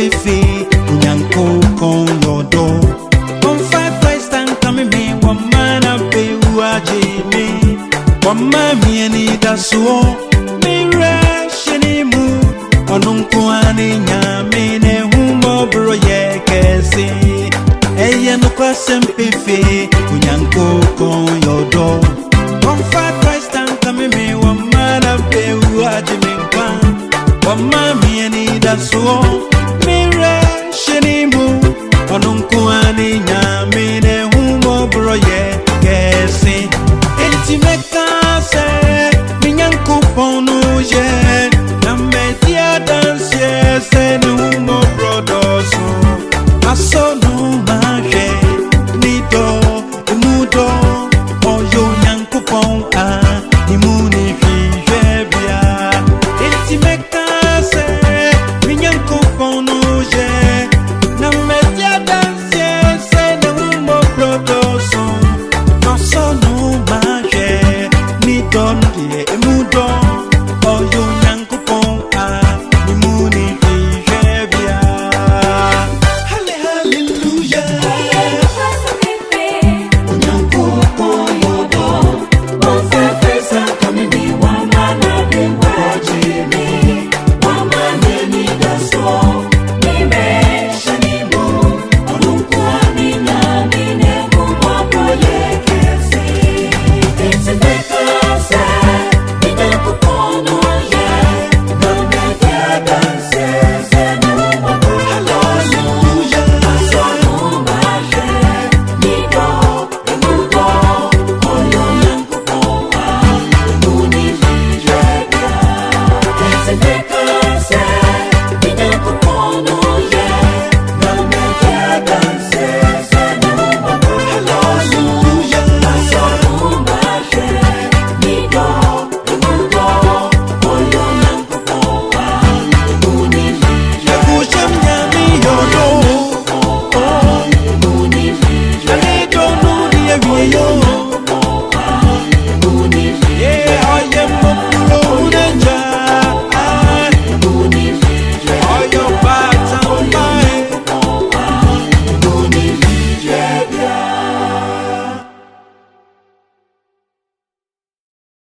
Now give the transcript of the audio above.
fifi, unyanko kon yodo. One five Christ and come me, one man a be uajimi. One man me any dasuo, me rashini mu. Onunku ani nyame ne humo bro ye kesi. Eye no kwasem fifi, unyanko kon yodo. One five Christ and come me, one man a be uajimi. One man me any dasuo.